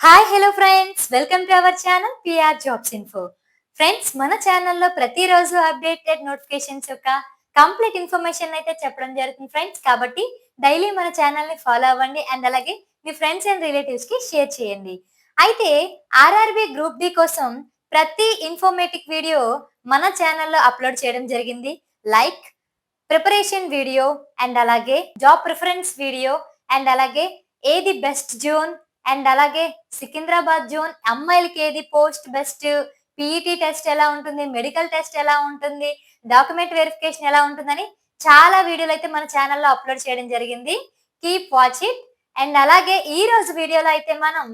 Hi hello friends, welcome to our channel PR jobs info. Friends, మన ఛానల్లో ప్రతిరోజు updated notifications యొక్క complete information అయితే చెప్పడం జరుగుతుంది ఫ్రెండ్స్. కాబట్టి డైలీ మన ఛానల్ని ఫాలో అవ్వండి అండ్ అలాగే మీ ఫ్రెండ్స్ అండ్ రిలేటివ్స్కి షేర్ చేయండి. అయితే ఆర్ఆర్బి గ్రూప్ డి కోసం ప్రతి ఇన్ఫర్మేటివ్ వీడియో మన ఛానల్లో అప్లోడ్ చేయడం జరిగింది. లైక్ ప్రిపరేషన్ వీడియో అండ్ అలాగే జాబ్ ప్రిఫరెన్స్ వీడియో అండ్ అలాగే ఏది బెస్ట్ జోన్ అండ్ అలాగే సికింద్రాబాద్ జోన్ అమ్మాయిలకి ఏది పోస్ట్ బెస్ట్, పీఈటీ టెస్ట్ ఎలా ఉంటుంది, మెడికల్ టెస్ట్ ఎలా ఉంటుంది, డాక్యుమెంట్ వెరిఫికేషన్ ఎలా ఉంటుందని చాలా వీడియోలు అయితే మన ఛానల్లో అప్లోడ్ చేయడం జరిగింది. Keep watch it. అండ్ అలాగే ఈ రోజు వీడియోలో అయితే మనం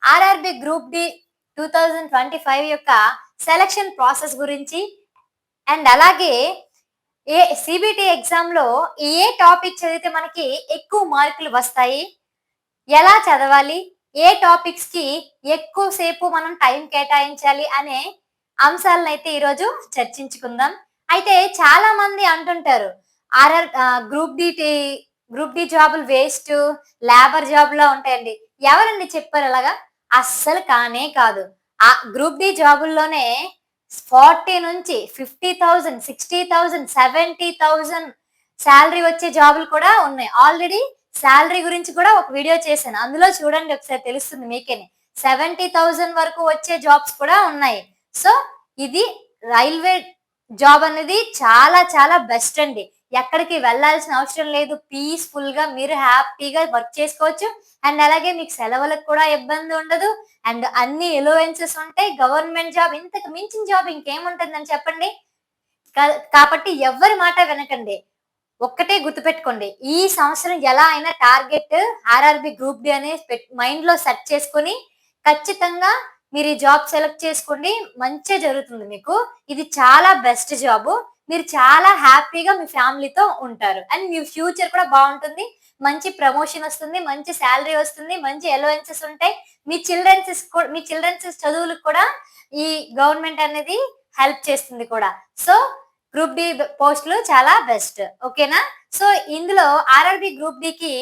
ఆర్ఆర్బి గ్రూప్ డి 2025 యొక్క సెలక్షన్ ప్రాసెస్ గురించి అండ్ అలాగే సిబిటి ఎగ్జామ్ లో ఏ టాపిక్ చదివితే మనకి ఎక్కువ మార్కులు వస్తాయి, ఎలా చదవాలి, ఏ టాపిక్స్ కి ఎక్కువ సేపు మనం టైం కేటాయించాలి అనే అంశాలను అయితే ఈరోజు చర్చించుకుందాం. అయితే చాలా మంది అంటుంటారు ఆర్ఆర్ గ్రూప్ డి జాబులు వేస్ట్, లేబర్ జాబ్ లా ఉంటాయండి. ఎవరండి చెప్పారు అలాగా? అస్సలు కానే కాదు. ఆ గ్రూప్ డి జాబుల్లోనే 40 నుంచి 50,000, 60,000, 70,000 శాలరీ వచ్చే జాబులు కూడా ఉన్నాయి. ఆల్రెడీ శాలరీ గురించి కూడా ఒక వీడియో చేశాను, అందులో చూడండి ఒకసారి, తెలుస్తుంది మీకేనే. 70,000 వరకు వచ్చే జాబ్స్ కూడా ఉన్నాయి. సో ఇది రైల్వే జాబ్ అనేది చాలా చాలా బెస్ట్ అండి. ఎక్కడికి వెళ్ళాల్సిన అవసరం లేదు. పీస్ఫుల్ గా మీరు హ్యాపీగా వర్క్ చేసుకోవచ్చు అండ్ అలాగే మీకు సెలవులకు కూడా ఇబ్బంది ఉండదు అండ్ అన్ని ఎలోవెన్సెస్ ఉంటాయి. గవర్నమెంట్ జాబ్, ఇంతకు మించిన జాబ్ ఇంకేముంటుందని చెప్పండి. కాబట్టి ఎవరి మాట వినకండి. ఒక్కటే గుర్తుపెట్టుకోండి, ఈ సంవత్సరం ఎలా అయినా టార్గెట్ ఆర్ఆర్బి గ్రూప్ డి అనేది మైండ్ లో సెట్ చేసుకుని ఖచ్చితంగా మీరు ఈ జాబ్ సెలెక్ట్ చేసుకోండి. మంచిగా జరుగుతుంది మీకు. ఇది చాలా బెస్ట్ జాబ్. మీరు చాలా హ్యాపీగా మీ ఫ్యామిలీతో ఉంటారు అండ్ మీ ఫ్యూచర్ కూడా బాగుంటుంది. మంచి ప్రమోషన్ వస్తుంది, మంచి శాలరీ వస్తుంది, మంచి అలవెన్సెస్ ఉంటాయి. మీ చిల్డ్రన్స్ చదువులకు కూడా ఈ గవర్నమెంట్ అనేది హెల్ప్ చేస్తుంది కూడా. సో గ్రూప్ డి పోస్టులు చాలా బెస్ట్. ఓకేనా? సో ఇందులో ఆర్ఆర్బి గ్రూప్ డికి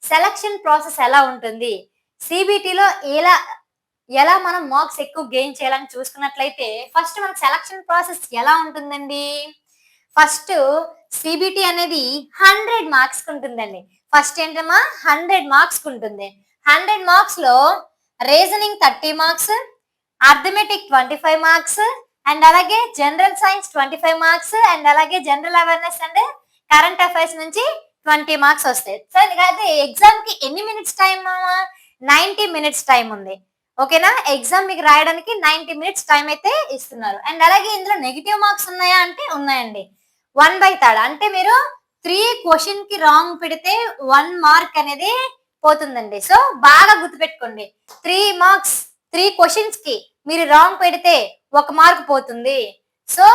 సెలక్షన్ ప్రాసెస్ ఎలా ఉంటుంది, సిబిటిలో ఎలా మనం మార్క్స్ ఎక్కువ గెయిన్ చేయాలని చూసుకున్నట్లయితే ఫస్ట్ మనకు సెలక్షన్ ప్రాసెస్ ఎలా ఉంటుందండి. ఫస్ట్ సిబిటి అనేది 100 మార్క్స్ ఉంటుందండి. ఫస్ట్ ఏంటమ్మా, 100 మార్క్స్ ఉంటుంది. 100 మార్క్స్ లో reasoning 30 marks, arithmetic 25 marks and అలాగే జనరల్ సైన్స్ 25 మార్క్స్ అండ్ అలాగే general awareness and current affairs నుంచి 20 మార్క్స్ వస్తాయి. సో అయితే ఎగ్జామ్ కి ఎన్ని మినిట్స్ టైం? 90 మినిట్స్ టైం ఉంది. ఓకేనా? ఎగ్జామ్ మీకు రాయడానికి 90 మినిట్స్ టైం అయితే ఇస్తున్నారు. అండ్ అలాగే ఇందులో నెగిటివ్ మార్క్స్ ఉన్నాయా అంటే ఉన్నాయండి. 1/3 అంటే మీరు 3 క్వశ్చన్ కి రాంగ్ పెడితే 1 మార్క్ అనేది పోతుందండి. సో బాగా గుర్తుపెట్టుకోండి, 3 మార్క్స్ 3 క్వశ్చన్స్ కి మీరు రాంగ్ పెడితే 1 మార్క్ పోతుంది. సో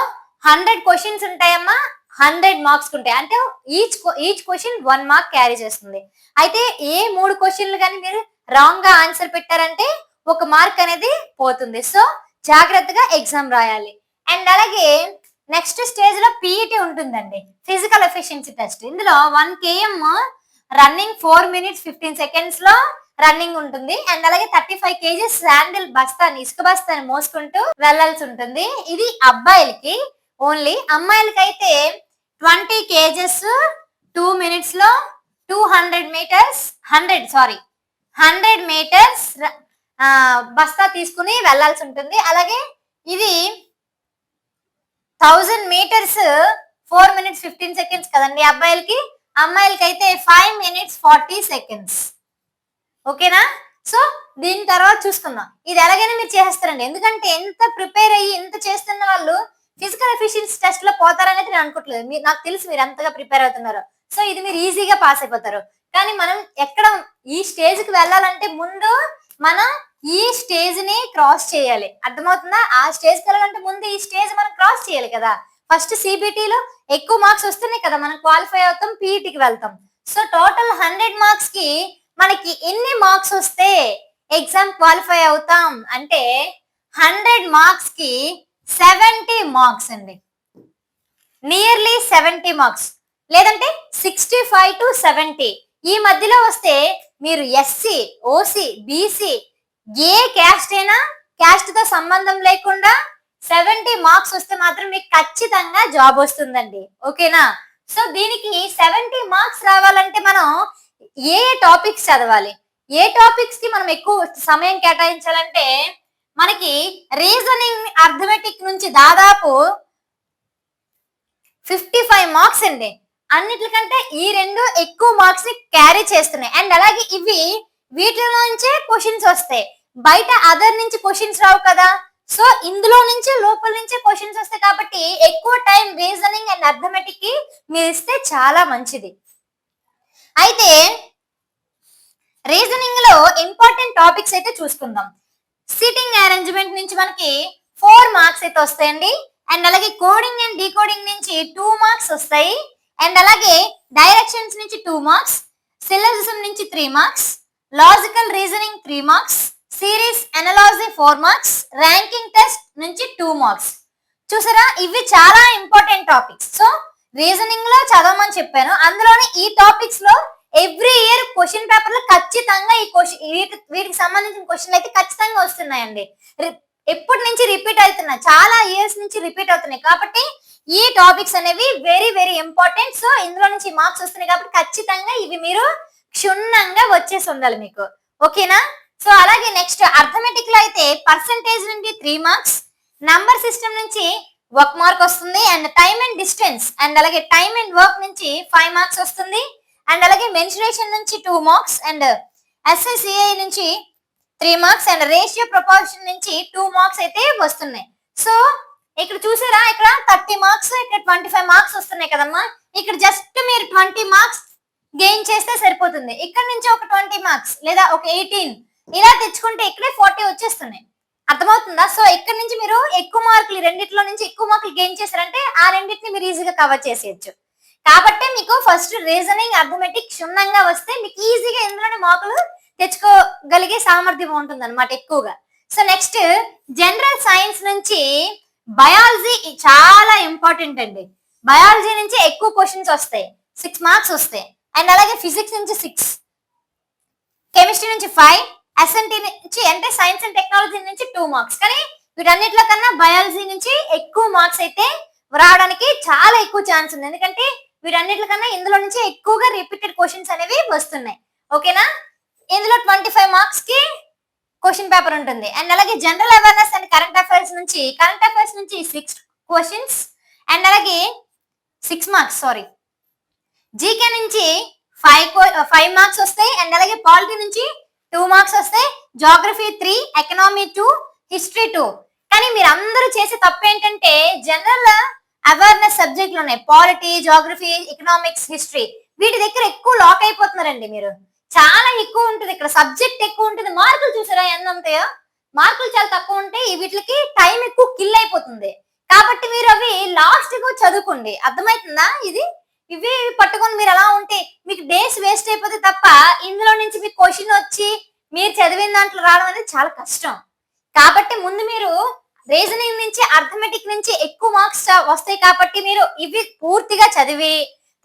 100 క్వశ్చన్స్ ఉంటాయమ్మా, 100 మార్క్స్ ఉంటాయి. అంటే ఈచ్ క్వశ్చన్ 1 మార్క్ క్యారీ చేస్తుంది. అయితే ఏ 3 క్వశ్చన్లు కానీ మీరు రాంగ్ గా ఆన్సర్ పెట్టారంటే 1 మార్క్ అనేది పోతుంది. సో జాగ్రత్తగా ఎగ్జామ్ రాయాలి. అండ్ అలాగే నెక్స్ట్ స్టేజ్ లో పీఈటీ ఉంటుందండి, ఫిజికల్ ఎఫిషియన్సీ టెస్ట్. ఇందులో 1 km రన్నింగ్ 4 minutes 15 seconds లో రన్నింగ్ ఉంటుంది అండ్ అలాగే 35 kgs శాండిల్ బస్తాని, ఇసుక బస్తాని మోసుకుంటూ వెళ్లాల్సి ఉంటుంది. ఇది అబ్బాయిలకి ఓన్లీ. అమ్మాయిలకి అయితే 20 kgs 2 minutes లో 100 meters బస్తా తీసుకుని వెళ్లాల్సి ఉంటుంది. అలాగే ఇది 1000 meters 4 minutes 15 seconds కదండి అబ్బాయిలకి. అమ్మాయిలకి అయితే 5 minutes 40 seconds. ఓకేనా? సో దీని తర్వాత చూసుకుందాం. ఇది ఎలాగైనా మీరు చేస్తారండి, ఎందుకంటే ఎంత ప్రిపేర్ అయ్యి ఎంత చేస్తున్న వాళ్ళు ఫిజికల్ ఎఫిషియన్సీ టెస్ట్ లో పోతారనేది నేను అనుకోవట్లేదు. నాకు తెలుసు మీరు ఎంతగా ప్రిపేర్ అవుతున్నారు. సో ఇది మీరు ఈజీగా పాస్ అయిపోతారు. కానీ మనం ఎక్కడ ఈ స్టేజ్ కి వెళ్ళాలంటే ముందు మనం ఈ స్టేజ్ ని క్రాస్ చేయాలి. అర్థమవుతుందా? ఆ స్టేజ్ కి వెళ్ళాలంటే ముందు ఈ స్టేజ్ మనం క్రాస్ చేయాలి కదా. ఫస్ట్ సిబిటిలో ఎక్కువ మార్క్స్ వస్తున్నాయి కదా, మనం క్వాలిఫై అవుతాం, పీఈటీకి వెళ్తాం. సో టోటల్ 100 మార్క్స్ కి మనకి ఎన్ని మార్క్స్ వస్తే ఎగ్జామ్ క్వాలిఫై అవుతాం అంటే 100 మార్క్స్ కి 70 మార్క్స్ అండి. నియర్లీ 70 మార్క్స్, లేదంటే 65 to 70 ఈ మధ్యలో వస్తే మీరు ఎస్సీ, ఓసీ, బీసీ, ఏ క్యాస్ట్ అయినా క్యాస్ట్ తో సంబంధం లేకుండా 70 మార్క్స్ వస్తే మాత్రం మీకు ఖచ్చితంగా జాబ్ వస్తుందండి. ఓకేనా? సో దీనికి 70 మార్క్స్ రావాలంటే మనం ఏ టాపిక్స్ చదవాలి, ఏ టాపిక్స్ కి మనం ఎక్కువ సమయం కేటాయించాలంటే మనకి రీజనింగ్ అర్థమెటిక్ నుంచి దాదాపు 55 మార్క్స్ అండి. అన్నిటికంటే ఈ రెండు ఎక్కువ మార్క్స్ ని క్యారీ చేస్తున్నాయి. అండ్ అలాగే వీటిలో నుంచే క్వశ్చన్స్ వస్తాయి, బయట అదర్ నుంచి క్వశ్చన్స్ రావు కదా. సో ఇందులో నుంచి లోపల నుంచే క్వశ్చన్స్ వస్తాయి కాబట్టి ఎక్కువ టైం రీజనింగ్ అండ్ అర్థమెటిక్ కి మీరు ఇస్తే చాలా మంచిది. అయితే రీజనింగ్ లో ఇంపార్టెంట్ టాపిక్స్ అయితే చూసుకుందాం. సిట్టింగ్ అరేంజ్మెంట్ నుంచి మనకి 4 మార్క్స్ అయితే వస్తాయండి. అండ్ అలాగే కోడింగ్ అండ్ డీకోడింగ్ నుంచి 2 మార్క్స్ వస్తాయి. అండ్ అలాగే డైరెక్షన్స్ నుంచి 2 మార్క్స్, సిలబిజం నుంచి 3 marks, logical reasoning 3 marks, series analogy 4 marks, ranking test నుంచి 2 మార్క్స్. చూసారా, ఇవి చాలా ఇంపార్టెంట్ టాపిక్స్. సో రీజనింగ్ లో చదవమని చెప్పాను, అందులోనే ఈ టాపిక్స్ లో ఎవ్రీ ఇయర్ క్వశ్చన్ పేపర్ లో ఖచ్చితంగా ఈ క్వశ్చన్ వీటికి సంబంధించిన క్వశ్చన్ అయితే ఖచ్చితంగా వస్తున్నాయండి. ఎప్పటి నుంచి రిపీట్ అవుతున్నాయి, చాలా ఇయర్స్ నుంచి రిపీట్ అవుతున్నాయి కాబట్టి ఈ టాపిక్స్ అనేవి వెరీ వెరీ ఇంపార్టెంట్. సో ఇందులో నుంచి మార్క్స్ వస్తున్నాయి కాబట్టి ఖచ్చితంగా ఇవి మీరు క్షుణ్ణంగా వచ్చేసి ఉండాలి మీకు. ఓకేనా? సో అలాగే నెక్స్ట్ అర్థమెటిక్ లో అయితే పర్సంటేజ్ నుండి 3 మార్క్స్, నంబర్ సిస్టమ్ నుంచి 1 మార్క్ వస్తుంది. And time and distance and అలాగే టైమ్ అండ్ వర్క్ నుంచి 5 మార్క్స్ వస్తుంది. అండ్ అలాగే మెన్సురేషన్ నుంచి 2 మార్క్స్, అండ్ ఎస్ఐసిఐ నుంచి 3 మార్క్స్, అండ్ రేషియో ప్రపోర్షన్ నుంచి 2 మార్క్స్ అయితే వస్తున్నాయి. సో ఇక్కడ చూసారా, ఇక్కడ 30 మార్క్స్, ఇక్కడ 25 మార్క్స్ వస్తున్నాయి కదమ్మా. ఇక్కడ జస్ట్ మీరు 20 మార్క్స్ గెయిన్ చేస్తే సరిపోతుంది. ఇక్కడ నుంచి ఒక 20 మార్క్స్ లేదా ఒక 18 ఇలా తెచ్చుకుంటే ఇక్కడే 40 వచ్చేస్తున్నాయి. అర్థమవుతుందా? సో ఇక్కడ నుంచి మీరు ఎక్కువ మార్కులు, రెండిట్లో నుంచి ఎక్కువ మార్కులు గెయిన్ చేశారంటే ఆ రెండింటిని మీరు ఈజీగా కవర్ చేసేయచ్చు. కాబట్టి మీకు ఫస్ట్ రీజనింగ్ అర్థమెటిక్ క్షుణ్ణంగా వస్తే మీకు ఈజీగా ఇందులోనే మార్కులు తెచ్చుకోగలిగే సామర్థ్యం ఉంటుంది అనమాట ఎక్కువగా. సో నెక్స్ట్ జనరల్ సైన్స్ నుంచి బయాలజీ చాలా ఇంపార్టెంట్ అండి. బయాలజీ నుంచి ఎక్కువ క్వశ్చన్స్ వస్తాయి, 6 మార్క్స్ వస్తాయి. అండ్ అలాగే ఫిజిక్స్ నుంచి 6, కెమిస్ట్రీ నుంచి 5, ఎస్ఎన్టీ నుంచి అంటే సైన్స్ అండ్ టెక్నాలజీ నుంచి 2 మార్క్స్. కానీ వీటన్నిటిలో కన్నా బయాలజీ నుంచి ఎక్కువ మార్క్స్ అయితే రావడానికి చాలా ఎక్కువ ఛాన్స్ ఉంది, ఎందుకంటే వీటన్నిటి కన్నా ఇందులో నుంచి ఎక్కువగా రిపీటెడ్ క్వశ్చన్స్ అనేవి వస్తున్నాయి. ఓకేనా? ఇందులో 25 మార్క్స్ కి క్వశ్చన్ పేపర్ ఉంటుంది. అండ్ అలాగే general awareness and current affairs నుంచి 6 క్వశ్చన్స్ అండ్ అలాగే 6 మార్క్స్ జీకే నుంచి 5 మార్క్స్ వస్తాయి. అండ్ అలాగే పాలిటీ నుంచి 2 మార్క్స్ వస్తాయి, జాగ్రఫీ 3, ఎకనామీ 2, హిస్టరీ 2. కానీ మీరు అందరూ చేసే తప్పు ఏంటంటే జనరల్ అవేర్నెస్ సబ్జెక్ట్ లోనే పాలిటీ, జాగ్రఫీ, ఎకనామిక్స్, హిస్టరీ వీటి దగ్గర ఎక్కువ లాక్ అయిపోతున్నారండి. మీరు చాలా ఎక్కువ ఉంటుంది, ఇక్కడ సబ్జెక్ట్ ఎక్కువ ఉంటుంది, మార్కులు చూసారా ఎంత ఉంటాయో, మార్కులు చాలా తక్కువ ఉంటే వీటికి టైం ఎక్కువ కిల్ అయిపోతుంది. కాబట్టి మీరు అవి లాస్ట్ కు చదువుకోండి. అర్థమవుతుందా? ఇవి పట్టుకొని మీరు అలా ఉంటే మీకు డేస్ వేస్ట్ అయిపోతే తప్ప ఇందులో నుంచి మీకు క్వశ్చన్ వచ్చి మీరు చదివిన దాంట్లో రావడం అనేది చాలా కష్టం. కాబట్టి ముందు మీరు రీజనింగ్ నుంచి అర్థమెటిక్ నుంచి ఎక్కువ మార్క్స్ వస్తాయి కాబట్టి మీరు ఇవి పూర్తిగా చదివి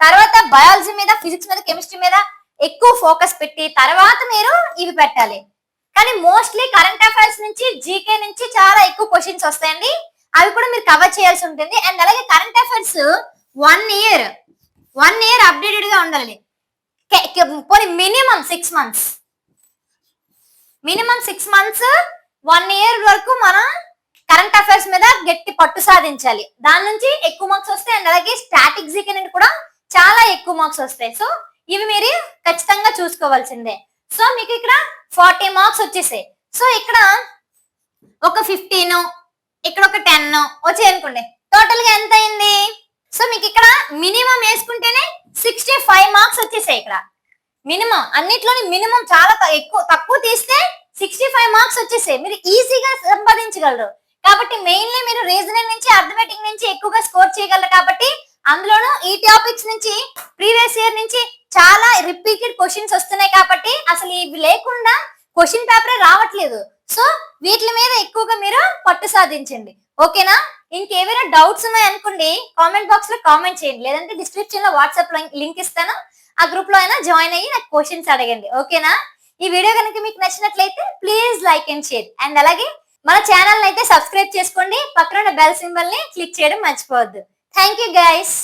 తర్వాత బయాలజీ మీద, ఫిజిక్స్ మీద, కెమిస్ట్రీ మీద ఎక్కువ ఫోకస్ పెట్టి తర్వాత మీరు ఇవి పెట్టాలి. కానీ మోస్ట్లీ కరెంట్ అఫైర్స్ నుంచి, జీకే నుంచి చాలా ఎక్కువ క్వశ్చన్స్ వస్తాయండి, అవి కూడా మీరు కవర్ చేయాల్సి ఉంటుంది. అండ్ అలాగే కరెంట్ అఫైర్స్ 1 ఇయర్ అప్డేటెడ్ గా ఉండాలి. మినిమం 6 మంత్స్ 1 ఇయర్ వరకు మనం కరెంట్ అఫైర్స్ మీద గట్టి పట్టు సాధించాలి. దాని నుంచి ఎక్కువ మార్క్స్ వస్తాయి. అండ్ అలాగే స్టాటిక్ జీకే నుండి కూడా చాలా ఎక్కువ మార్క్స్ వస్తాయి. సో ఇవి మీరు ఖచ్చితంగా చూసుకోవాల్సిందే. సో మీకు ఇక్కడ 40 మార్క్స్ వచ్చేసాయి. సో ఇక్కడ ఒక 15, ఇక్కడ ఒక 10 వచ్చాయి అనుకోండి, టోటల్ గా ఎంత అయింది? సో మీకు ఇక్కడ మినిమం వేసుకుంటేనే 65 మార్క్స్ వచ్చేసాయి. ఇక్కడ మినిమం అన్నిట్లోని మినిమం చాలా తక్కువ తీస్తే 65 మార్క్స్ వచ్చేసాయి, మీరు ఈజీగా సంపాదించగలరు. కాబట్టి మెయిన్లీ మీరు రీజనింగ్ నుంచి, అర్థమెటిక్ నుంచి ఎక్కువగా స్కోర్ చేయగలరు. కాబట్టి అందులోనూ ఈ టాపిక్స్ నుంచి ప్రీవియస్ ఇయర్ నుంచి చాలా రిపీటెడ్ క్వశ్చన్స్ వస్తున్నాయి కాబట్టి అసలు ఇవి లేకుండా క్వశ్చన్ పేపరే రావట్లేదు. సో వీటి మీద ఎక్కువగా మీరు పట్టు సాధించండి. ఓకేనా? ఇంకేమైనా డౌట్స్ ఉన్నాయి అనుకోండి, కామెంట్ బాక్స్ లో కామెంట్ చేయండి, లేదంటే డిస్క్రిప్షన్ లో వాట్సాప్ లింక్ ఇస్తాను, ఆ గ్రూప్ లో అయినా జాయిన్ అయ్యి నాకు క్వశ్చన్స్ అడగండి. ఓకేనా? ఈ వీడియో కనుక మీకు నచ్చినట్లయితే please like and share and అలాగే మన ఛానల్ అయితే సబ్స్క్రైబ్ చేసుకోండి, పక్కన ఉన్న బెల్ సింబల్ ని క్లిక్ చేయడం మర్చిపోవద్దు. Thank you guys.